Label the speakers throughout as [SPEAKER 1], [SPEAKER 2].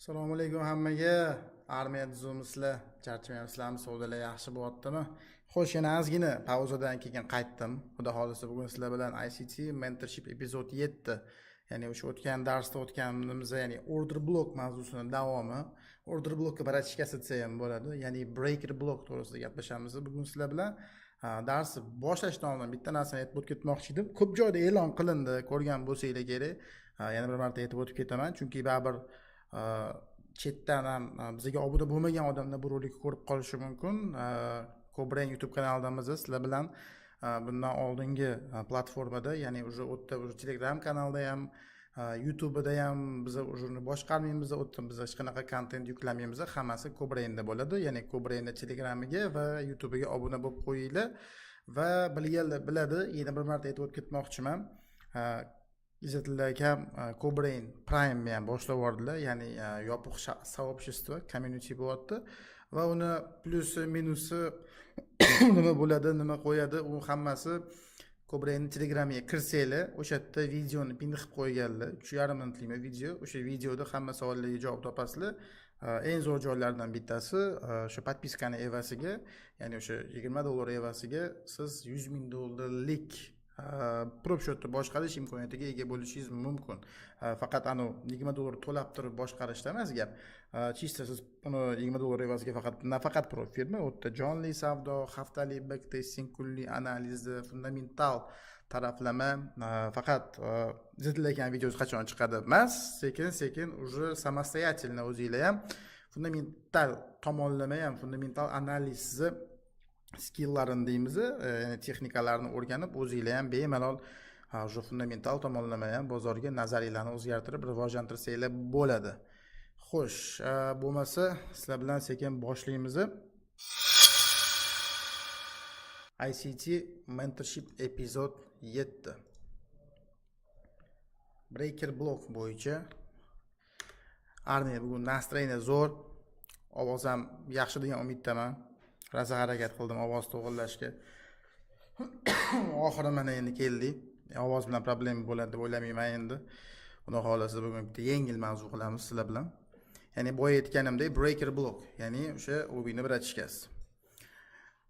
[SPEAKER 1] Assalomu alaykum hammaga. Armiya tuzumizlar, charchamayapsizlarmi? Savdolar yaxshi bo'lyaptimi? Xo'sh, yana ozgina pauzadan keyin qaytdim. Xudo xolisa bugun sizlar bilan ICT mentorship epizod 7, ya'ni o'sha o'tgan darsda o'tganimiz, ya'ni order block mavzusining davomi. Order blockka bratishkasi desa ham bo'ladi, ya'ni breaker block to'g'risida gaplashamiz. Bugun sizlar bilan darsni boshlashdan oldin bitta narsani aytib o'tib ketmoqchi edim. Ko'p joyda e'lon qilindi, ko'rgan bo'lsanglar kerak. Yana bir marta aytib o'tib ketaman, chunki baribir chetdan ham bizga obuna bo'lmagan odamlar bu rolikni ko'rib qolishi mumkin. Cobrain YouTube kanalidamiz sizlar bilan bundan oldingi platformada, ya'ni уже o'tda Telegram kanalida ham, YouTube'da ham biz uni boshqarmaymiz, o'tda biz hech qanaqa kontent yuklamaymiz, hammasi Cobrainda bo'ladi. Ya'ni Cobrainda Telegramiga va YouTube'ga obuna bo'lib qo'yinglar va bilganlar biladi. Yana bir marta aytib ketmoqchiman. Izzetlar ham Cobrain Prime ham boshlab yubordilar, ya'ni yopiq soobщество, community bo'lyapti va uni plyusi minusi nima bo'ladi, nima qo'yadi, u hammasi Cobrain Telegramiga kirsanglar, o'sha yerda videoni pin qilib qo'yganlar. 3,5 minutlik video. O'sha videoda hamma savollarga javob topasizlar. Eng zo'r joylardan bittasi o'sha podpiskani evaziga, ya'ni o'sha $20 evaziga siz $100,000 propshotni boshqarish imkoniyatiga ega bo'lishingiz mumkin. Faqat $20 to'lab turib boshqarishda emas gap. Chista siz uni $20 evaziga faqat profilmi, o'tda jonli savdo, haftalik backtesting, kunlik analizni, fundamental taraflama, faqat izlatilgan videosi qachon chiqadi emas, sekin уже samoстоятельно o'zingizlar ham fundamental tomonlama ham, fundamental analizni skilllarni deymiz, ya'ni texnikalarni o'rganib, o'zingizlar ham bemalol o'sha fundamental tomonlama ham bozorga nazariylarni o'zgartirib rivojlantirsanglar bo'ladi. Xo'sh, bo'lmasa sizlar bilan sekin boshlaymiz. ICT mentorship epizod 7. Breaker block bo'yicha armiya bugun настроение zo'r, ovoz ham yaxshi degan umiddaman. Raza harakat qildim ovoz to'g'irlashga. Oxiri mana endi keldik. Ovoz bilan problem bo'ladi deb o'ylamayman endi. Xudo xolasa bugun bitta yengil mavzu qilamiz sizlar bilan. Ya'ni boya aytganimdek breaker block, ya'ni o'sha OB-ni bratishkasi.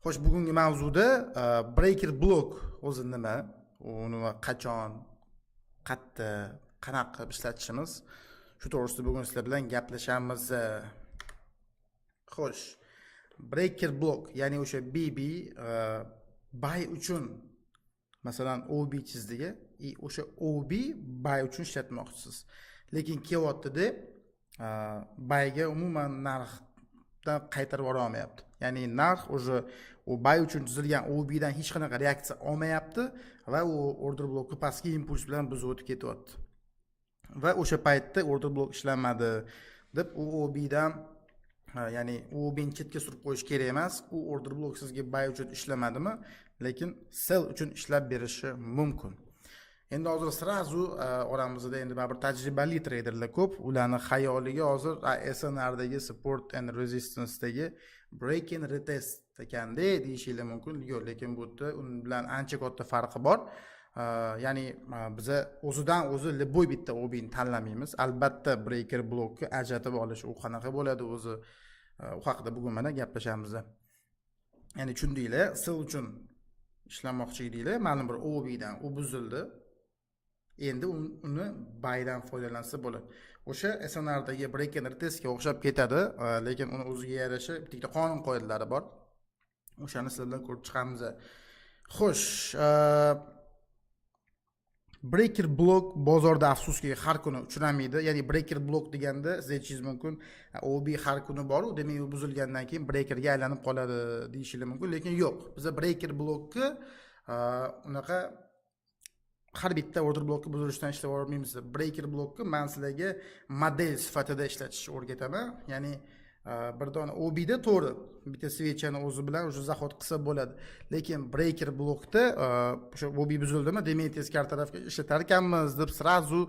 [SPEAKER 1] Xo'sh, bugungi mavzuda breaker block o'zi nima, uni qachon, qayerda, qanaqa qilib ishlatishimiz, shu to'g'risida bugun sizlar bilan gaplashamiz. Xo'sh, breaker block, ya'ni o'sha BB buy uchun masalan OB chizdiga, o'sha OB buy uchun ishlatmoqchisiz. Lekin kelyapti-da, buyga umuman narxdan qaytarib yubora olmayapti. Ya'ni narx o'sha u buy uchun chizilgan OB dan hech qanaqa reaksiya olmayapti va u order blokni pastki impuls bilan buzib o'tib ketyapti. Va o'sha paytda order blok ishlamadi deb u OB dan, ya'ni u OB-ni chetga surib qo'yish kerak emas. U order blok sizga buy uchun ishlamadimi, lekin sell uchun ishlab berishi mumkin. Endi hozir srazu oramizda endi baribir tajribali treyderlar ko'p. Ularning xayoliga hozir SNRdagi support and resistance dagi break and retest ekanda deyishingiz mumkin. Yo'q, lekin bu yerda uni bilan ancha katta farqi bor. Ya'ni biz o'zidan o'zi liboy bitta OB-ni tanlamaymiz. Albatta breaker blokni ajratib olish u qanaqa bo'ladi o'zi, u haqida bugun mana gaplashamiz. Ya'ni tushundinglar, sell uchun ishlamoqchi edinglar, ma'lum bir OB-dan u buzildi. Endi uni buydan foydalansa bo'ladi. O'sha SNRdagi break and retestga o'xshab ketadi, lekin uni o'ziga yarasha bitta qonun qoidalari bor. O'shani sizlar bilan ko'rib chiqamiz. Xo'sh, breaker block bozorda afsuski har kuni uchramaydi. Ya'ni breaker block deganda siz aytishingiz mumkin, OB har kuni bor-u, demak u buzilgandan keyin breakerga aylanib qoladi deyishingiz mumkin, lekin yo'q. Biz breaker blockni unaqa har bitta order blokni buzilishdan ishlab olmaymiz. Breaker blokni men sizlarga model sifatida ishlatishni o'rgataman. Ya'ni bir dona OB-da to'g'ri bitta svechani o'zi bilan o'sha zahot qilsa bo'ladi. Lekin breaker blokda o'sha OB buzildimi, demak teskari tarafga ishlatar ekanmiz deb srazu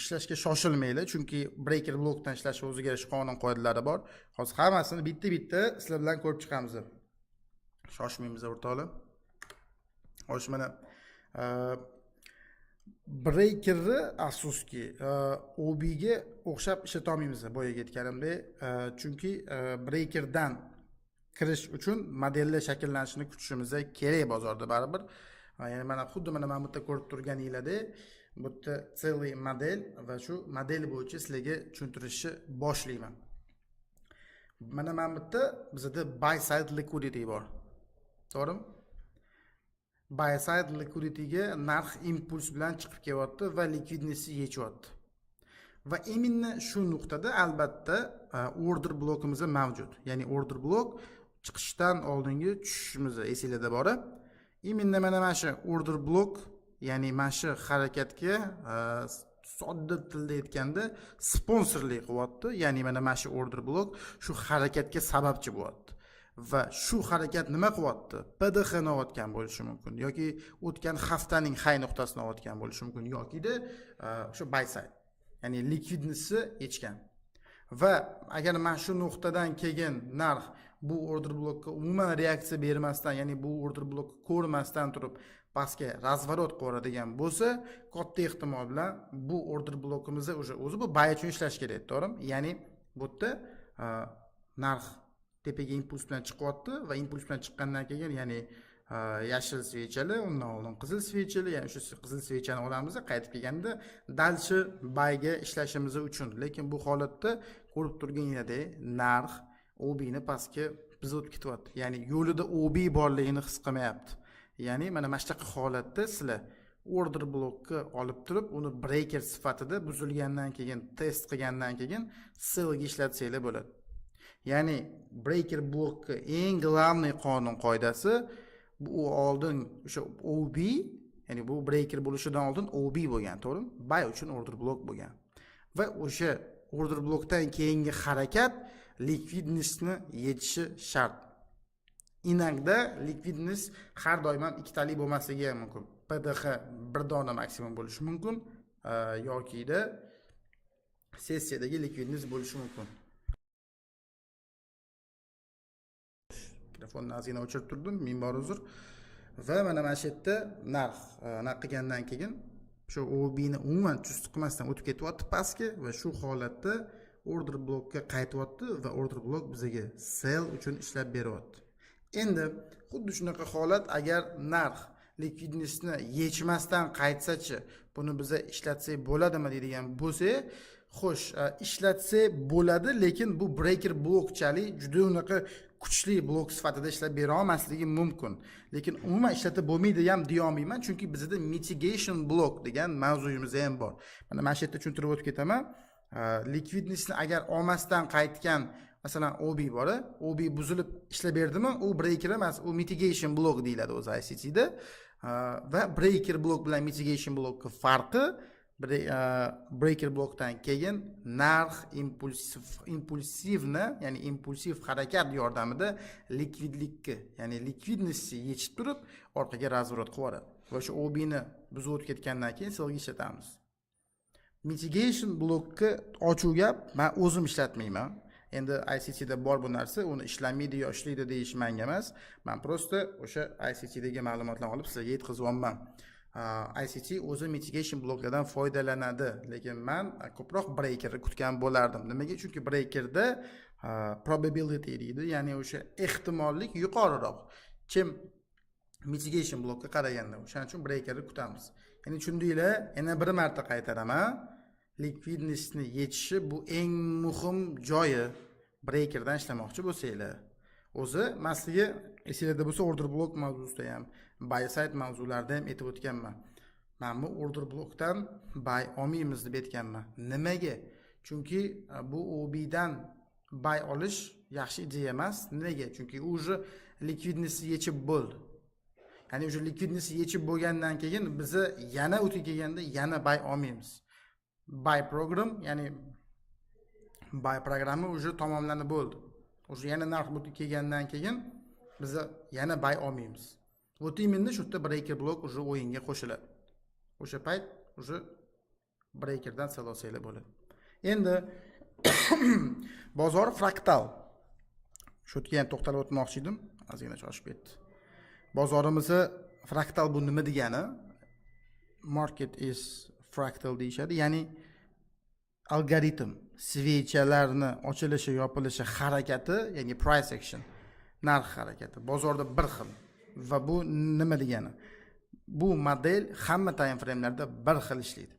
[SPEAKER 1] ishlashga shoshilmaylar, chunki breaker blokdan ishlash o'ziga yarasha qonun qoidalari bor. Hozir hammasini bitta-bitta sizlar bilan ko'rib chiqamiz. Shoshmaymiz o'rtoqlar. Xo'sh, mana breakerni afsuski OB ga o'xshab ishlata olmaymiz boyaga aytganimdek, chunki breakerdan kirish uchun modellar shakllanishini kutishimiz kerak bozorda baribir. Ya'ni mana xuddi mana bu yerda ko'rib turganinglardek, bu yerda целый model va shu model bo'yicha sizlarga tushuntirishni boshlayman. Mana bu yerda bizda buy side liquidity bor. To'g'rimi? Buy side liquidity ga narx impuls bilan chiqib kelyapti va likvidnessni yechyapti. Va именно shu nuqtada albatta order blokimiz mavjud. Ya'ni order blok chiqishdan oldingi tushishimiz esingizda bor. Именно mana shu order blok, ya'ni mana shu harakatga sodda tilda aytganda sponsorlik qilyapti. Ya'ni mana shu order blok shu harakatga sababchi bo'lyapti. Va shu harakat nima qilyapti? PDX ni olayotgan bo'lishi mumkin yoki o'tgan haftaning high nuqtasini olayotgan bo'lishi mumkin yoki-da shu buy side. Ya'ni likvidnessni yechgan. Va agar mana shu nuqtadan keyin narx bu order blokka umuman reaksiya bermasdan, ya'ni bu order blokni ko'rmasdan turib pastga razvorot qiladigan bo'lsa, katta ehtimol bilan bu order blokimiz o'zi bu buy uchun ishlash kerak, to'g'rimi? Ya'ni bu yerda narx tepaga impuls bilan chiqyapti va impuls bilan chiqqandan keyin, ya'ni yashil svechali, undan oldin qizil svechali, ya'ni o'sha qizil svechani olamiz, qaytib kelganda dalshi buyga ishlashimiz uchun. Lekin bu holatda ko'rib turganingizdek, narx OB ni pastga o'tib ketyapti. Ya'ni yo'lida OB borligini his qilmayapti. Ya'ni mana shunaqa holatda sizlar order blokni olib turib, uni breaker sifatida buzilgandan keyin, test qilgandan keyin sellga ishlatsanglar bo'ladi. Ya'ni breaker blokni eng главный qonun qoidasi bu oldin o'sha OB, ya'ni bu breaker bo'lishidan oldin OB bo'lgan, to'g'rimi? Buy uchun order blok bo'lgan. Va o'sha order blokdan keyingi harakat likvidnessni yechishi shart. Inakda likvidness har doim ham ikkitalik bo'lmasligi ham mumkin. PDX bir dona maksimum bo'lishi mumkin yoki-da sessiyadagi likvidness bo'lishi mumkin. Telefonni ozgina o'chirib turdim, ming bor uzr. Va mana shu yerda narx qilgandan keyin shu OB ni umuman chust qilmasdan o'tib ketyapti pastga va shu holatda order blokka qaytyapti va order blok bizga sell uchun ishlab beryapti. Endi xuddi shunaqa holat agar narx likvidnessni yechmasdan qaytsa-chi, buni biza ishlatsak bo'ladimi deydigan bo'lsa, xo'sh, ishlatsak bo'ladi, lekin bu breaker blokchalik juda unaqa kuchli blok sifatida ishlab bera olmasligi mumkin. Lekin umuman ishlatib bo'lmaydi ham deya olmayman, chunki bizda mitigation block degan mavzuyimiz ham bor. Mana shu yerda tushuntirib o'tib ketaman. Likvidnessni agar olmasdan qaytgan, masalan, OB bor, OB buzilib ishlab berdimi, u breaker emas, u mitigation block deyiladi o'z ICT da. Va breaker block bilan mitigation blockning farqi, breaker blokdan keyin narx impulsivni, ya'ni impulsiv harakat yordamida likvidlikni, ya'ni likvidnessni yechib turib orqaga razvorot qiladi. Va shu OB ni buzib o'tib ketgandan keyin sellga ishlatamiz. Mitigation blokni ochuv gap men o'zim ishlatmayman. Endi ICT da bor bu narsa, uni ishlamaydi yo ishlaydi deyish menga emas. Men prosta o'sha ICT dagi ma'lumotlarni olib sizlarga yetkazyapman. ICT o'zi mitigation bloklardan foydalanadi, lekin men ko'proq breakerni kutgan bo'lardim. Nimaga? Chunki breakerda probability deydi, ya'ni o'sha ehtimollik yuqoriroq. Kim mitigation blokka qaraganda, o'shaning uchun breakerni kutamiz. Ya'ni tushundinglar, yana bir marta qaytaraman. Likvidnessni yechishi bu eng muhim joyi. Breakerdan ishlamoqchi bo'lsanglar. O'zi masligi esingizda bo'lsa order blok mavzusida ham, buy side mavzularida ham aytib o'tganman. Men bu order blokdan buy olmaymiz deb aytganman. Nimaga? Chunki bu OB dan buy olish yaxshi ideya emas. Nega? Chunki u o'zi likvidnessni yechib bo'ldi. Ya'ni o'sha likvidnessni yechib bo'lgandan keyin biz yana o'tib kelganda yana buy olmaymiz. Buy program, ya'ni buy programmi o'zi tamomlanib bo'ldi. O'sha yana narx o'tib kelgandan keyin biz yana buy olmaymiz. Вот именно shu yerda breaker blok o'zi o'yinga qo'shiladi. O'sha payt o'zi breakerdan sell olsanglar bo'ladi. Endi bozor fraktal. Shu yerga ham to'xtalib o'tmoqchi edim, ozgina shoshib ketdi. Bozorimizni fraktal bu nima degani? market is fractal deyishadi, ya'ni algoritm svechalarni ochilishi yopilishi harakati, ya'ni price action, narx harakati bozorda bir xil. Va bu nima degani? Bu model hamma time framelarda bir xil ishlaydi.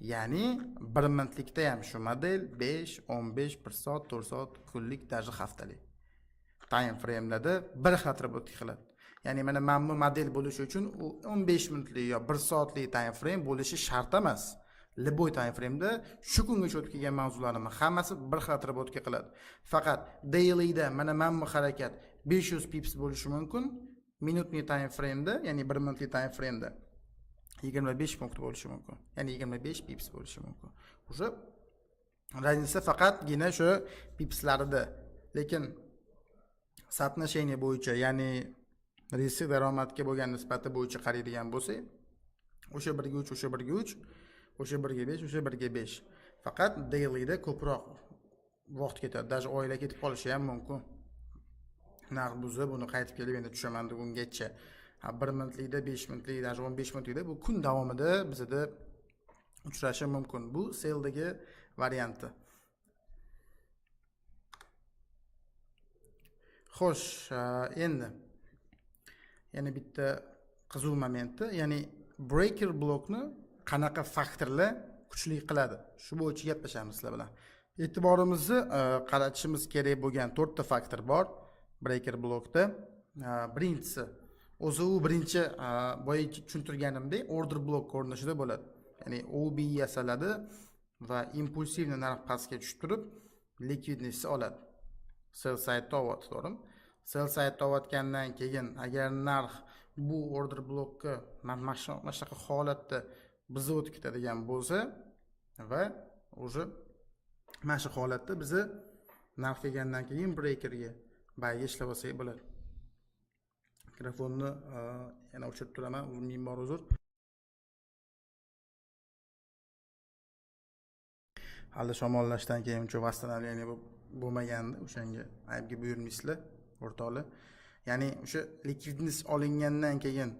[SPEAKER 1] Ya'ni 1 minutlikda ham shu model 5, 15, 1 soat, 4 soat, kunlik, даже haftalik time framelarda bir xil atributga qiladi. Ya'ni mana bu model bo'lishi uchun u 15 minutlik yo 1 soatlik time frame bo'lishi shart emas. Любой time frame'da shu kungacha o'tib kelgan mavzularni hammasi bir xil atributga qiladi. Faqat daily'da mana bu harakat 500 pips bo'lishi mumkin. Minutlik time frame'da, ya'ni 1 minutlik time frame'da 25 punkt bo'lishi mumkin. Ya'ni 25 pips bo'lishi mumkin. O'sha razница faqatgina shu pipslarida. Lekin соотношение bo'yicha, ya'ni risk daromadga bo'lgan nisbati bo'yicha qaraydigan bo'lsak, o'sha 1 ga 3, o'sha 1 ga 3, o'sha 1 ga 5, o'sha 1 ga 5. Faqat daily'da ko'proq vaqt ketadi. Даже oylar ketib qolishi ham mumkin. Narx buzib, buni qaytib kelib endi tushaman degungacha. 1 minutlikda, 5 minutlik, даже 15 minutlikda bu kun davomida bizda uchrashi mumkin. Bu selldagi varianti. Xo'sh, endi yana bitta qiziq momenti, ya'ni breaker blokni qanaqa faktorlar kuchli qiladi? Shu bo'yicha gaplashamiz sizlar bilan. E'tiborimizni qaratishimiz kerak bo'lgan 4 ta faktor bor breaker blokda. Birinchisi, o'zi u birinchi boya tushuntirganimdek order blok ko'rinishida bo'ladi. Ya'ni OB yasaladi va impulsivni narx pastga tushib turib, likvidnessni oladi. Sell side'da oladi, to'g'rimi? Sell side'da olayotgandan keyin agar narx bu order blokka mana shunaqa holatda bizni o'tib ketadigan bo'lsa va o'sha mana shu holatda bizni narx kelgandan keyin breakerga bayga ishlab olsak bo'ladi. Mikrofonni yana o'chirib turaman, ming bor uzr. Hali shamollashdan keyin uncha восстановление bo'lmagandi, o'shanga aybga buyurmaysizlar, o'rtoqlar. Ya'ni o'sha likvidness olingandan keyin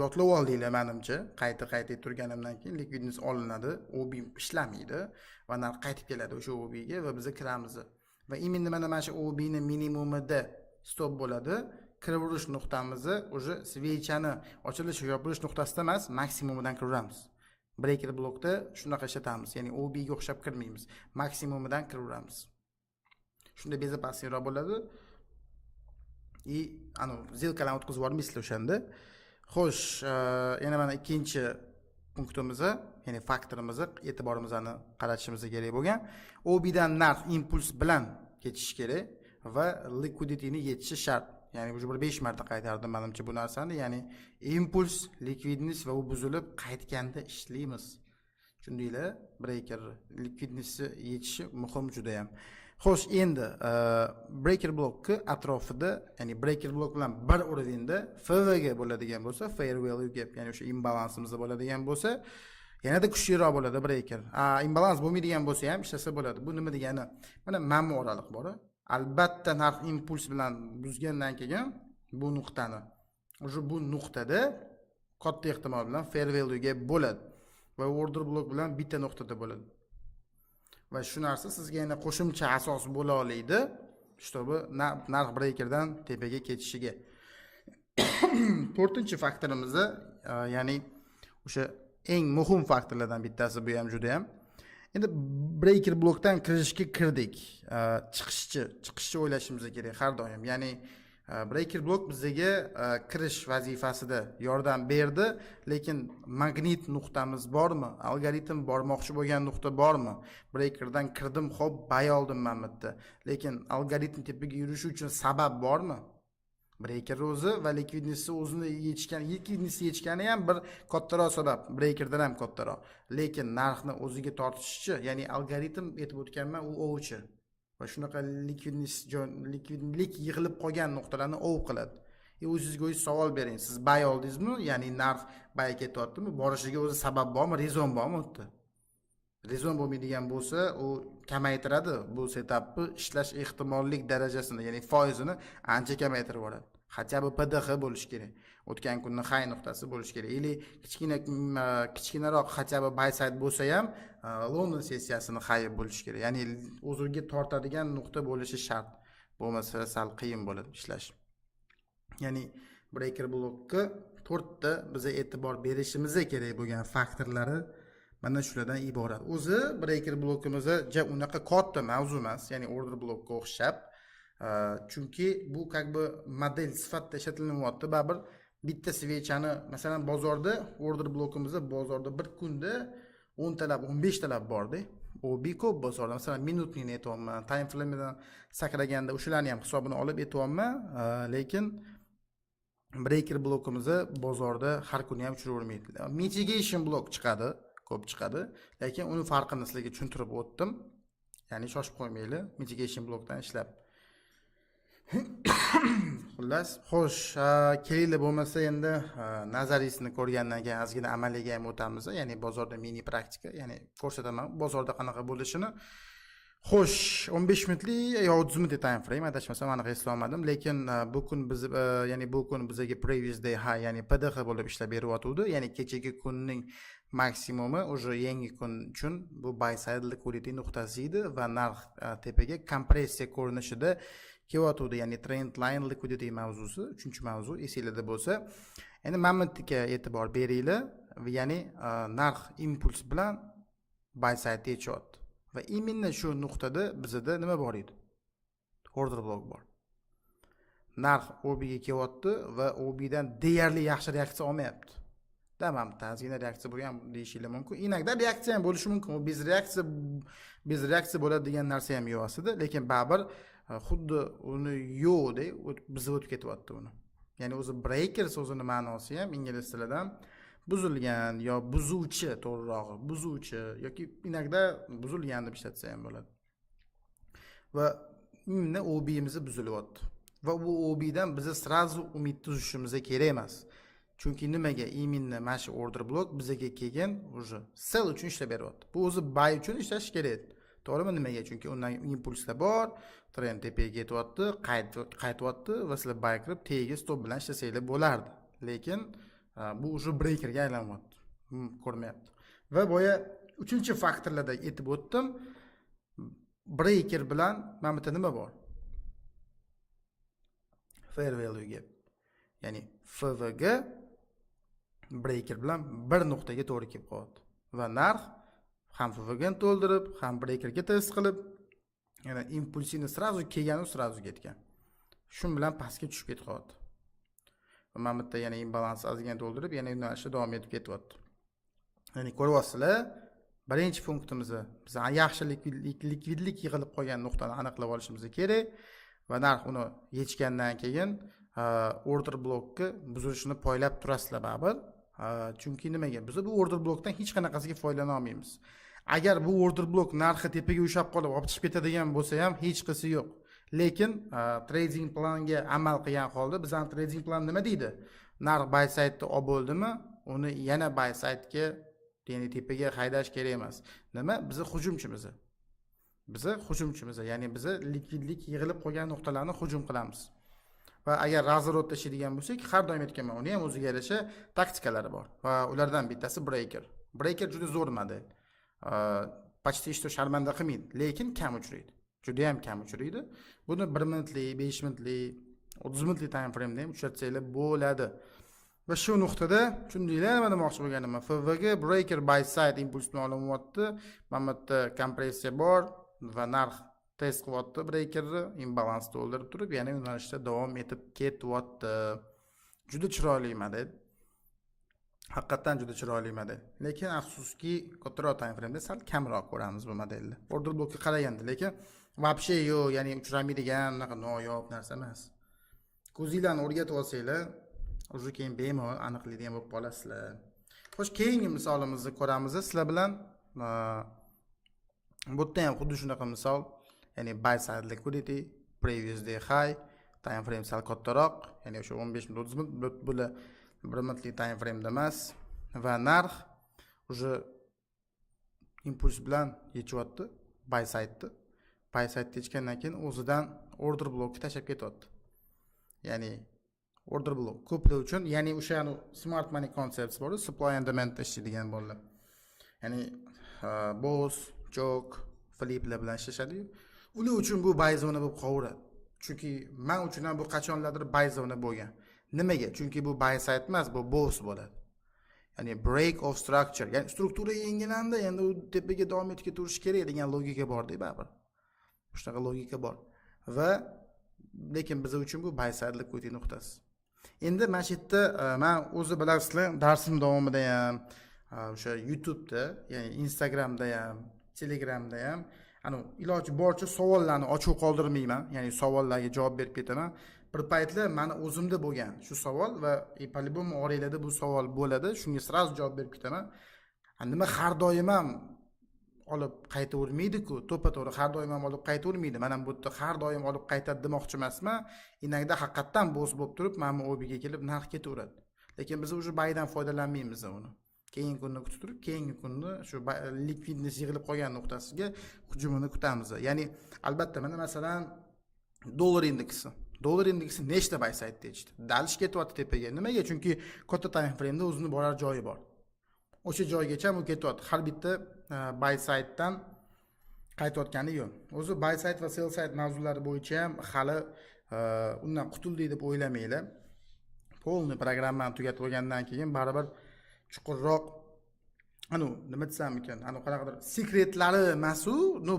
[SPEAKER 1] yodlab oldinglar menimcha, qayta turganimdan keyin likvidness olinadi, OB ishlamaydi va narx qaytib keladi o'sha OB ga va biz kiramiz. Va imенно mana shu OB ni minimumida stop bo'ladi. Kirib urish nuqtamizni o'sha svechani ochilish va yopilish nuqtasida emas, maksimumidan kiraveramiz. Breaker blokda shunaqa ishlatamiz, ya'ni OB ga o'xshab kirmaymiz, maksimumidan kiraveramiz. Shunda beza passivroq bo'ladi. Zilkalarni o'tkazib yubormaysizlar o'shanda. Xo'sh, yana mana ikkinchi punktimiz, ya'ni faktorimizni e'tiborimizni qaratishimiz kerak bo'lgan. OB dan narx impuls bilan ketishi kerak va liquidityni yetishi shart. Ya'ni bu 5 marta qaytardim menimcha bu narsani, ya'ni impuls, likvidness va u buzilib qaytganda ishlaymiz. Tushundinglar? Breaker likvidnessni yetishi muhim juda ham. Xo'sh, endi breaker blokki atrofida, ya'ni breaker blok bilan bir urovenda FV ga bo'ladigan bo'lsa, fair value gap, ya'ni o'sha imbalansimiz bo'ladigan bo'lsa, yanada kuchliroq bo'ladi breaker. Imbalans bo'lmaydigan bo'lsa ham ishlasa bo'ladi. Bu nima degani? Mana bu oraliq bor. Albatta narx impuls bilan buzgandan keyin bu nuqtani, o'sha bu nuqtada katta ehtimol bilan fair value ga bo'ladi va order blok bilan bitta nuqtada bo'ladi. Va shu narsa sizga yana qo'shimcha asos bo'la oladi, чтобы narx breakerdan tepaga ketishiga. 4-chi faktorimiz, ya'ni o'sha eng muhim faktorlardan bittasi bu ham juda ham. Endi breaker blokdan kirishga kirdik. Chiqishchi o'ylashimiz kerak har doim. Ya'ni breaker blok bizga kirish vazifasida yordam berdi, lekin magnit nuqtamiz bormi? Algoritm bormoqchi bo'lgan nuqta bormi? Breakerdan kirdim, xo'p, bay oldim men bu yerda. Lekin algoritm tepaga yurishi uchun sabab bormi? Breaker o'zi va likvidnessni o'zini yechgani ham bir kattaroq sabab, breakerdan ham kattaroq. Lekin narxni o'ziga tortishichi, ya'ni algoritm aytib o'tganman, u ovchi. Va shunaqa likvidlik yig'ilib qolgan nuqtalarni ov qiladi. O'zingizga o'zingiz savol bering, siz bay oldingizmi? Ya'ni narx bay ketyaptimi? Borishiga o'zi sabab bormi, rezon bormi u yerda? Rezon bo'lmaydigan bo'lsa, u kamaytiradi bu setapni ishlash ehtimollik darajasini, ya'ni foizini ancha kamaytirib yuboradi. хотя бы pdx bo'lishi kerak. O'tgan kunning high nuqtasi bo'lishi kerak. Или kichkinaroq хотя бы buy side bo'lsa ham London sessiyasini high bo'lishi kerak. Ya'ni o'ziga tortadigan nuqta bo'lishi shart. Bo'lmasa sal qiyin bo'ladi ishlash. Ya'ni breaker blokka 4 ta biza e'tibor berishimiz kerak bo'lgan faktorlari mana shulardan iborat. O'zi breaker blokimizda unaqa katta mavzu emas, ya'ni order blokka o'xshab. Chunki bu как бы model sifatida ishlatilyapti. Baribir bitta svechani, masalan, bozorda order blokimizda bozorda bir kunda 10 talab, 15 talab bor-da. O ko'p bozorda, masalan, minutni aytyapman, time frame'dan sakraganda o'shalarni ham hisobini olib aytyapman, lekin breaker blokimizni bozorda har kuni ham uchiravermaydi. Mitigation blok chiqadi, ko'p chiqadi, lekin uni farqini sizlarga tushuntirib o'tdim. Ya'ni shoshib qo'ymanglar, mitigation blokdan ishlab. Xullas, xo'sh, kelinglar bo'lmasa endi nazariysini ko'rgandan keyin ozgina amaliga ham o'tamiz, ya'ni bozorda mini praktika, ya'ni ko'rsataman bozorda qanaqa bo'lishini. Xo'sh, 15 minutli yo 30 minutli time frame adashmasam aniq eslolmadim, lekin bu kun biz ya'ni bu kun bizga previous day high, ya'ni pdx bo'lib ishlab beryotdi, ya'ni kechagi kunning maksimumi o'sha yangi kun uchun bu buy side liquidity nuqtasi edi va narx tepaga kompressiya ko'rinishida kelyotdi, ya'ni trend line liquidity mavzusi, 3-mavzu esingizda bo'lsa. Endi momentga e'tibor beringlar, ya'ni narx impuls bilan buy side yechyapti. Va именно shu nuqtada bizda nima bor edi? Order block bor. Narx OB ga kelyapti va OB dan deyarli yaxshi reaksiya olmayapti. Tamam, tazgina reaksiya bo'lgan deyishinglar mumkin. Inaqda reaksiya ham bo'lishi mumkin. U biz reaksiya bo'ladi degan narsa ham yo'q aslida, lekin baribir xuddi uni yo'qda bizib o'tib ketyapti uni. Ya'ni o'zi breaker so'zini ma'nosi ham ingliz tilidan buzilgan yo buzuvchi, to'g'rirog'i buzuvchi yoki inaqda buzilgan deb ishlatsa ham bo'ladi. Va imni OB'imizni buzilyapti. Va bu OB'dan biz srazu umid tuzishimiz kerak emas. Chunki nimaga? Imminni mana shu order blok bizga kelgan уже sell uchun ishlab beryapti. Bu o'zi buy uchun ishlash kerak. To'g'rimi? Nimaga? Chunki undan impulslar bor, trend tepaga ketyapti, qaytyapti va sizlar buy qilib tagiga stop bilan ishlasanglar bo'lardi. Lekin bu уже breakerga aylanyapti. Ko'rmayapti. Va boya 3-faktorlarda aytib o'tdim. Breaker bilan mana bu yerda nima bor? Fair value gap. Ya'ni FVG breaker bilan bir nuqtaga to'g'ri kelib qolyapti. Va narx ham FVG ni to'ldirib, ham breakerga test qilib, yana impulsini srazu kelgan, srazu ketgan. Shu bilan pastga tushib ketyapti. Va mana bu yerda yana imbalans ozgina to'ldirib, yana yo'nalishda davom etib ketyapti. Ya'ni ko'ryapsizlar, birinchi punktimizni biz yaxshi likvidlik yig'ilib qolgan nuqtani aniqlab olishimiz kerak va narx uni yechgandan keyin order blokni buzilishini poylab turasizlar baribir. Chunki nimaga? Biz bu order blokdan hech qanaqasiga foydalana olmaymiz. Agar bu order blok narxi tepaga ushab qolib, olib chiqib ketadigan bo'lsa ham hech qisi yo'q. Lekin trading planga amal qilgan holda bizning trading plan nima deydi? Narx buy side olib bo'ldimi, uni yana buy side-ga, ya'ni tepaga haydash kerak emas. Nima? Biz hujumchimiz. Ya'ni biz likvidlik yig'ilib qolgan nuqtalarni hujum qilamiz. Va agar razvorot tashlaydigan bo'lsak, har doim aytganman, uni ham o'ziga yarasha taktikalari bor. Va ulardan bittasi breaker. Breaker juda zo'r model. Почти hech sharmanda qilmaydi, lekin kam uchraydi. Juda ham kam uchraydi. Buni 1 minutli, 5 minutli, 30 minutli time frame da ham uchratsanglar bo'ladi. Va shu nuqtada tushundinglar nima demoqchi bo'lganim? FVG breaker buy side impulsni olyapti. Mana bu yerda kompressiya bor va narx test qilyapti breakerni, imbalans to'ldirib turib, yana yo'nalishda davom etib ketyapti. Juda chiroyli model. Haqiqatan juda chiroyli model. Lekin afsuski, kattaroq time frame da sal kamroq ko'ramiz bu modelni. Order blokka qaraganda, lekin вообще yo'q, ya'ni uchramaydigan, unaqa noyob narsa emas. Ko'zinglarni o'rgatib olsanglar, o'zi keyin bemalol aniqlaydigan bo'lib qolasizlar. Xo'sh, keyingi misolimizni ko'ramiz. Sizlar bilan bu yerda ham xuddi shunaqa misol, ya'ni buy side liquidity, previous day high, time frame sal kattaroq, ya'ni o'sha 15 minut 30 minut bo'la 1 minutli time frame da emas va narx o'sha impuls bilan yechyapti buy side-ni. Buy side yechgandan keyin o'zidan order blokni tashlab ketyapti. Ya'ni order block ko'plar uchun, ya'ni o'sha smart money concepts bor, supply and demand ishlaydigan bo'ladi. Ya'ni boss, joke, fliplar bilan ishlashadi-yu. Ular uchun bu buy zona bo'lib qolaveradi. Chunki men uchun ham bu qachonlardir buy zona bo'lgan. Nimaga? Chunki bu buy side emas, bu boss bo'ladi. Ya'ni break of structure, ya'ni struktura yangilandi, endi u tepaga davom etib ketirish kerak degan logika bor-da, baribir. Shunaqa logika bor. Va lekin biz uchun bu buy side'lik o'tay nuqtasi. Endi mana shu yerda men o'zi bilasizlar, darsim davomida ham o'sha YouTube'da, ya'ni Instagram'da ham, Telegram'da ham iloji boricha savollarni ochiq qoldirmayman, ya'ni savollarga javob berib ketaman. Bir paytlar meni o'zimda bo'lgan shu savol va po-любому oranglarda bu savol bo'ladi, shunga sразу javob berib ketaman. Nima har doim ham olib qaytavermaydi-ku, to'ppa-to'g'ri har doim ham olib qaytavermaydi. Men ham bu yerda har doim olib qaytadi demoqchi emasman. Inakda haqiqatan bo'z bo'lib turib, mana bu OBga kelib narx ketaveradi. Lekin biz o'sha baydan foydalanmaymiz uni. Keyingi kunni kutib turib, keyingi kunni shu likvidnost yig'ilib qolgan nuqtasiga hujumini kutamiz. Ya'ni albatta mana masalan dollar indeksi. Dollar indeksi nechta buy side'da yechdi? Dalish ketyapti tepaga. Nimaga? Chunki katta time frame'da o'zini borar joyi bor. O'sha joygacha u ketyapti. Har bitta buy side'dan qaytayotgani yo'q. O'zi buy side va sell side mavzulari bo'yicha ham hali undan qutuldik deb o'ylamanglar. Polni programmani tugatib olgandan keyin baribir chuqurroq nima desam ekan, qanaqadir sekretlari emas-u,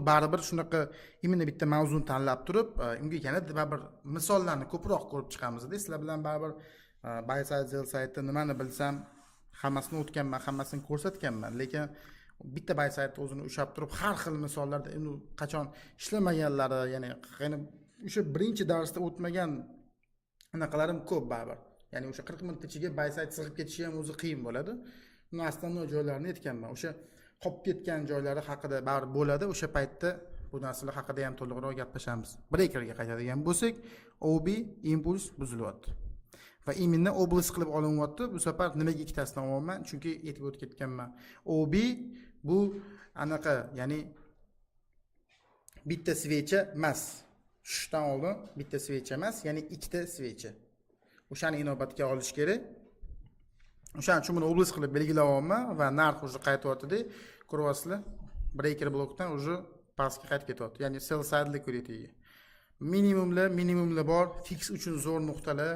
[SPEAKER 1] baribir shunaqa imенно bitta mavzuni tanlab turib, unga yana baribir misollarni ko'proq ko'rib chiqamiz-da. Sizlar bilan baribir buy side, sell side'da nimani bilsam, hammasini o'tganman, hammasini ko'rsatganman, lekin bitta buy side o'zini ushab turib, har xil misollarda qachon ishlamaganlari, ya'ni o'sha birinchi darsda o'tmagan anaqalarim ko'p baribir. Ya'ni o'sha 40 minut ichiga buy side sig'ib ketishi ham o'zi qiyin bo'ladi. Основной joylarini aytganman. O'sha qolib ketgan joylari haqida baribir bo'ladi. O'sha paytda bu narsalar haqida ham to'liqroq gaplashamiz. Breakerga qaytadigan bo'lsak, OB impuls buzilyapti. Va imенно oblast qilib olinyapti. Bu safar nimaga ikkitasidan olyapman? Chunki aytib o'tib ketganman. OB bu anaqa, ya'ni bitta svecha emas. Tushdan oldin bitta svecha emas, ya'ni ikkita svecha. O'shani inobatga olish kerak. O'shaning uchun buni oblast qilib belgilayapman va narx уже qaytyapti-da. Ko'ryapsizlar? Breaker blokdan уже pastga qaytib ketyapti. Ya'ni sell side liquidity. Minimumlar bor, fix uchun zo'r nuqtalar.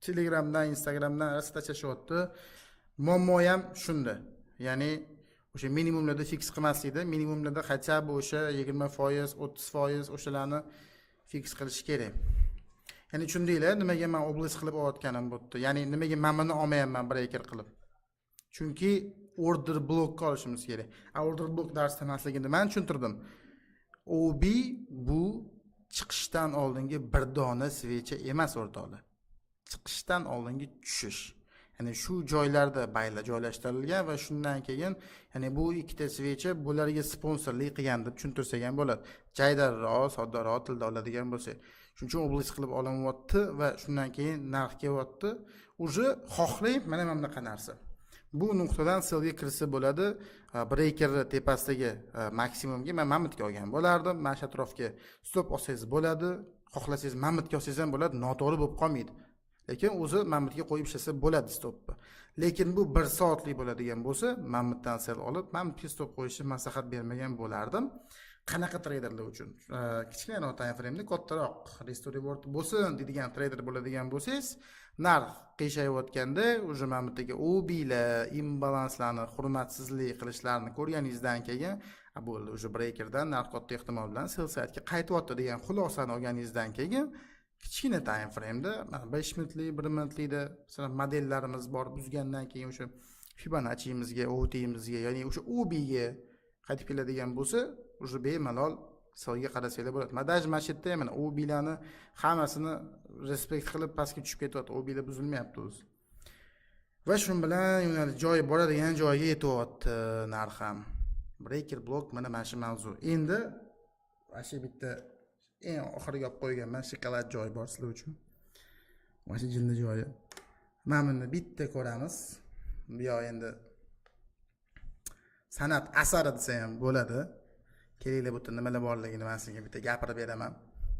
[SPEAKER 1] Telegramdan, Instagramdan rasta chashyapti. Muammo ham shunda. Ya'ni o'sha minimumlarda fix qilmaslikda, minimumlarda хотя бы o'sha 20%, 30% o'shalarni fix qilish kerak. Ya'ni tushundinglar, nimaga men oblast qilib olayotganim bu yerda. Ya'ni nimaga men buni olmayapman breaker qilib. Chunki order block olishimiz kerak. Order block darsda emasligini men tushuntirdim. OB bu chiqishdan oldingi bir dona svecha emas o'rtoqlar. Chiqishdan oldingi tushish. Ya'ni shu joylarda baylar joylashtirilgan va shundan keyin, ya'ni bu ikkita svecha bularga sponsorlik qilgan deb tushuntirsak ham bo'ladi. Jaydarroq, soddaroq tilda oladigan bo'lsak. Shuning uchun oblast qilib olinyapti va shundan keyin narx kelyapti. Uje xohlang mana bunaqa narsa. Bu nuqtadan sellga kirsa bo'ladi. Breakerni tepasidagi maksimumga men mamutga olgan bo'lardim. Mana shu atrofga stop olsangiz bo'ladi. Xohlasangiz mamutga olsangiz ham bo'ladi, noto'g'ri bo'lib qolmaydi. Lekin o'zi mamutga qo'yib ishlasa bo'ladi stopni. Lekin bu 1 soatlik bo'ladigan bo'lsa, mamutdan sell olib, mamutga stop qo'yishni maslahat bermagan bo'lardim. Qanaqa traderlar uchun? Kichkina time frame'da kattaroq risk reward bo'lsin deydigan trader bo'ladigan bo'lsangiz, narx qiyshayotganda o'sha mamutdagi OB'lar, imbalanslarni hurmatsizlik qilishlarini ko'rganingizdan keyin, bo'ldi, o'sha breakerdan narx katta ehtimol bilan sell side'ga qaytyapti degan xulosani olganingizdan keyin kichkina time frame'da 5 minutlik, 1 minutlikda masalan modellarimiz bor, buzgandan keyin o'sha Fibonacci'mizga, OT'mizga, ya'ni o'sha OB'ga qaytib keladigan bo'lsa, o'sha bemalol sellga qarasanglar bo'ladi. Madaj mashitda ham mana OB'larni hammasini respekt qilib pastga tushib ketyapti. OB'lar buzilmayapti o'zi. Va shu bilan joyi boradigan joyga yetyapti narx ham. Breaker block mana shu mavzu. Endi shu bitta eng oxiriga olib qo'yganman shokolad joyi bor sizlar uchun. Mana shu jinni joyi. Mana buni bitta ko'ramiz. Bu yoq endi san'at asari desa ham bo'ladi. Kelinglar bu yerda nimalar borligini men sizga bitta gapirib beraman.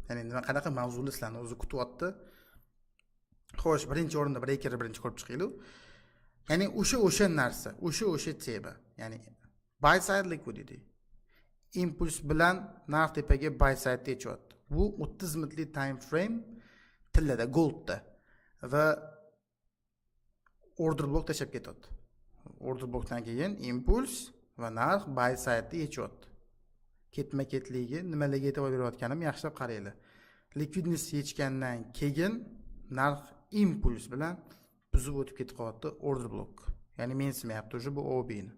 [SPEAKER 1] Ya'ni nima qanaqa mavzular sizlarni o'zi kutyapti. Xo'sh, birinchi o'rinda breakerni birinchi ko'rib chiqaylik. Ya'ni o'sha narsa, o'sha tema. Ya'ni buy side liquidity. Impuls bilan narx tepaga buy side yechyapti. Bu 30 minutlik time frame tillada goldda va order block tashab ketadi. Order blockdan keyin impuls va narx buy side yechyapti. Ketma-ketligi nimalarga e'tibor berayotganim yaxshilab qaranglar. Liquidity yechgandan keyin narx impuls bilan buzib o'tib ketib qolyapti order block. Ya'ni mensimayapti o'sha bu OB ni.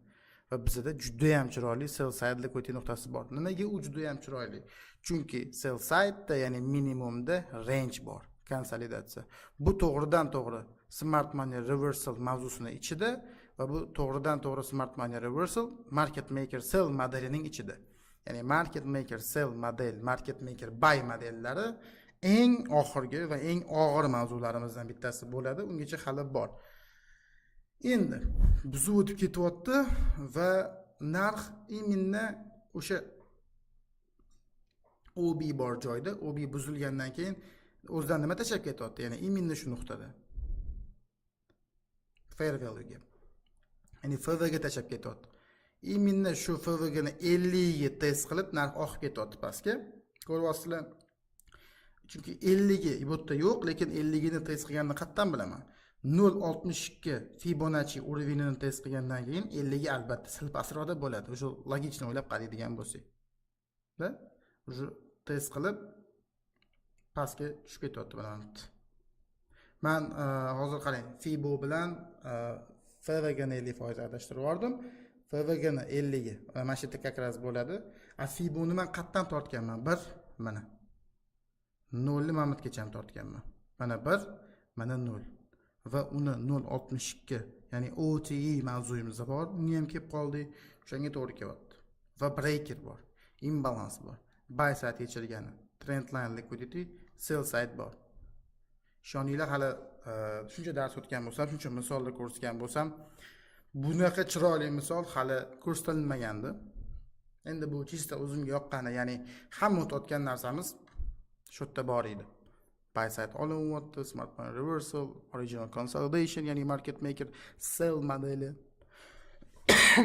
[SPEAKER 1] Va bizda juda ham chiroyli sell side liquidity nuqtasi bor. Nimaga u juda ham chiroyli? Chunki sell side da, ya'ni minimumda range bor, konsolidatsiya. Bu to'g'ridan to'g'ri smart money reversal mavzusining ichida va bu to'g'ridan to'g'ri smart money reversal market maker sell modelining ichida. Ya'ni market maker sell model, market maker buy modellari eng oxirgi va eng og'ir mavzularimizdan bittasi bo'ladi. Ungacha hali bor. Endi buzib o'tib ketyapti va narx imminni o'sha OB bor joyda, OB buzilgandan keyin o'zidan nima tashab ketyapti? Ya'ni imminni shu nuqtada. Fair value ga. Ya'ni FV ga tashab ketyapti. Imminni shu FV ni 50 ga test qilib narx oqib ketyapti pastga. Ko'ryapsizlar? Chunki 50 ga bu yerda yo'q, lekin 50 ni test qilganini qayerdan bilaman? 0.62 Fibonacci уровенini test qilgandan keyin 50 ga albatta sil pastroqda bo'ladi. O'sha logik o'ylab qaraydigan bo'lsak. Da? O'sha test qilib pastga tushib ketyapti mana. Men hozir qarang, Fibo bilan FV ni 50% adashtirib yubordim. FV ni 50 ga. Mana shu yerda как раз bo'ladi. A Fibo ni men qayerdan tortganman? 1 mana. 0 ni Mamatgacha ham tortganman. Mana 1, mana 0. Va uni 0.62, ya'ni OTE mavzuyimiz bor. Uni ham kelib qoldi. O'shanga to'g'ri kelyapti. Va breaker bor. Imbalans bor. Buy side yechilgani. Trendline liquidity, sell side bor. Ishoninglar, hali shuncha dars o'tgan bo'lsam, shuncha misollar ko'rsatgan bo'lsam, bunaqa chiroyli misol hali ko'rsatilmagandi. Endi bu chista o'zimga yoqqani, ya'ni hamma o'tayotgan narsamiz shu yerda bor edi. Buy side olinyapti, smart money reversal, original consolidation, ya'ni market maker sell modeli.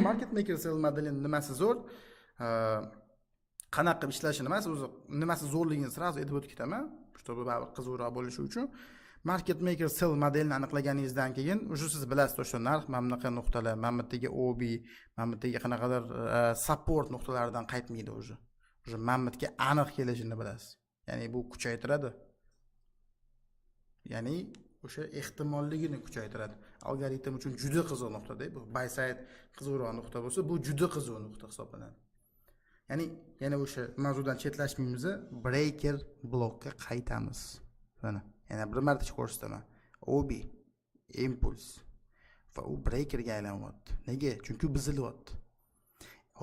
[SPEAKER 1] Market maker sell modelining nimasi zo'r? Qanaqa ishlashini emas, o'zi nimasi zo'rligini sразу aytib o'tib ketaman, чтобы baribir qiziqroq bo'lishi uchun. Market maker sell modelini aniqlaganingizdan keyin o'sha siz bilasiz, o'sha narx mana bunaqa nuqtalar, mana bu yerdagi OB, mana bu yerdagi qanaqadir support nuqtalaridan qaytmaydi o'sha. O'sha mana bu yerga aniq kelishini bilasiz. Ya'ni bu kuchaytiradi. Ya'ni o'sha ehtimolligini kuchaytiradi. Algoritm uchun juda qiziq nuqtada bu. Buy side qiziqroq nuqta bo'lsa, bu juda qiziq nuqta hisoblanadi. Ya'ni yana o'sha mavzudan chetlashmaymiz, breaker blokka qaytamiz. Mana, yana bir marta ko'rsataman. OB, impuls va u breakerga aylanyapti. Nega? Chunki buzilyapti.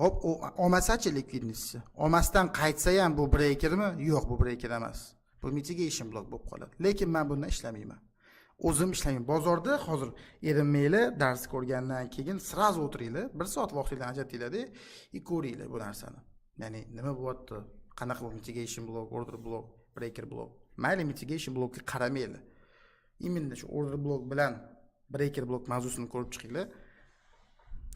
[SPEAKER 1] Hop, o olmasachi liquidity. Olmasdan qaytsa ham bu breakermi? Yo'q, bu breaker emas. Bu mitigation block bo'lib qoladi. Lekin men bundan ishlamayman. O'zim ishlamayman. Bozorda hozir erinmaylar, dars ko'rgandan keyin sразу o'tiringlar, 1 soat vaqtingizni ajratinglar-da, ko'ringlar bu narsani. Ya'ni nima bo'lyapti? Qanaqa bu mitigation block, order block, breaker block. Mayli mitigation blockga qaramaylar. Imminni shu order block bilan breaker block mavzusini ko'rib chiqinglar.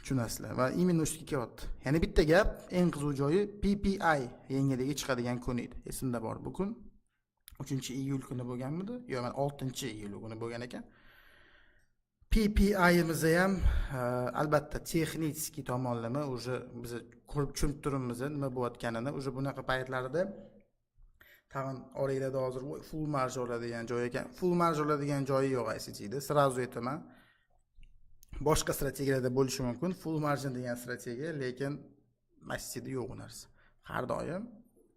[SPEAKER 1] Tushunasizlar va imminni ustiga kelyapti. Ya'ni bitta gap, eng qiziq joyi PPI yengiligi chiqadigan kun edi. Esimda bor bu kun. 3-iyul kuni bo'lganmidi? Yo'q, men 6-iyul kuni bo'lgan ekan. PPI'imiz ham albatta texnik tomonlama o'sha biz ko'rib tushunib turibmiz nima bo'layotganini. O'sha bunaqa paytlarda tag'in oranglarda hozir full marj oladigan joy ekan. Full marj oladigan joyi yo'q ICT'da. Sразу aytaman. Boshqa strategiyalarda bo'lishi mumkin. Full margin degan strategiya, lekin ICT'da yo'q u narsa. Har doim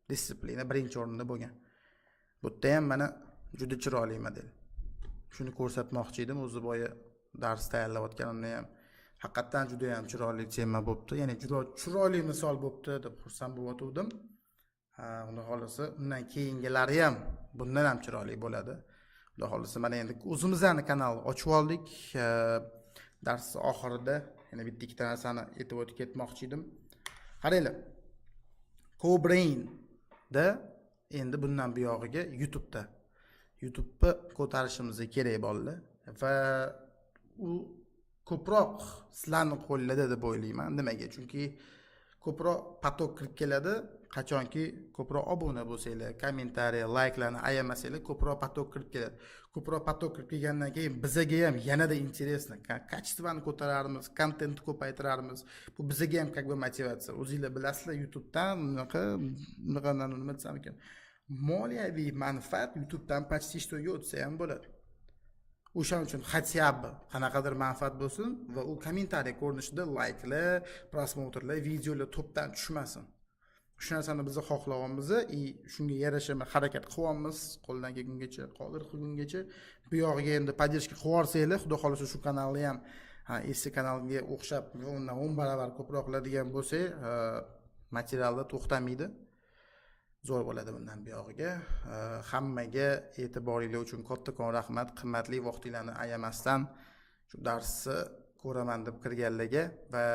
[SPEAKER 1] disiplina birinchi o'rinda bo'lgan. Bu yerda ham mana juda chiroyli model. Shuni ko'rsatmoqchi edim. O'zi boya dars tayyorlayotganimda ham haqiqatan juda ham chiroyli tema bo'pti. Ya'ni juda chiroyli misol bo'pti deb xursand bo'layotgandim. Xudo xolisa undan keyingilari ham bundan ham chiroyli bo'ladi. Xudo xolisa mana endi o'zimizning kanalni ochib oldik. Dars oxirida yana bitta ikkita narsani aytib o'tib ketmoqchi edim. Qaranglar. CoBrain da endi bundan buyog'iga YouTube'da YouTube'ni ko'tarishimiz kerak bolalar va u ko'proq sizlarni qo'lida deb o'ylayman. Nimaga? Chunki ko'proq patok kirib keladi. Qachonki ko'proq obuna bo'lsanglar, kommentariy, layklarni ayamasanglar, ko'proq patok kirib keladi. Ko'proq patok kirib kelgandan keyin bizga ham yanada interesno, kачествоni ko'tararmiz, kontentni ko'paytirarmiz. Bu bizga ham как бы motivatsiya. O'zingizlar bilasizlar, YouTube'dan nima desam ekan, moliyaviy manfaat YouTube'dan почти что o'tsa ham bo'ladi. O'shaning uchun хотя бы qanaqadir manfaat bo'lsin va u kommentariy ko'rinishida layklar, prosmotrlar, videolar to'pdan tushmasin. Shu narsani biz xohlayapmiz va shunga yarasha harakat qilyapmiz qo'ldan kelgungacha, qodir qilgungacha. Bu yog'iga endi podдержка qilib yuborsanglar, xudo xolasa shu kanalni ham eski kanalga o'xshab undan 10 barobar ko'proq qiladigan bo'lsa, materiallar to'xtamaydi. Zo'r bo'ladi bundan buyog'iga. Hammaga e'tiboringiz uchun kattakon rahmat. Qimmatli vaqtingizni ayamasdan shu darsni ko'raman deb kirganlarga va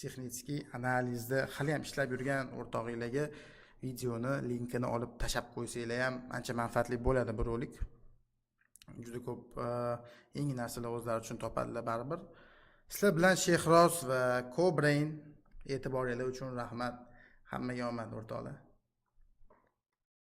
[SPEAKER 1] texnik analizda hali ham ishlab yurgan o'rtog'inglarga videoni linkini olib tashab qo'ysanglar ham ancha manfaatli bo'ladi bu rolik. Juda ko'p yangi narsalar o'zlari uchun topadilar baribir. Sizlar bilan Shehroz va Co-Brain e'tiboringiz uchun rahmat. Hammaga omad o'rtoqlar.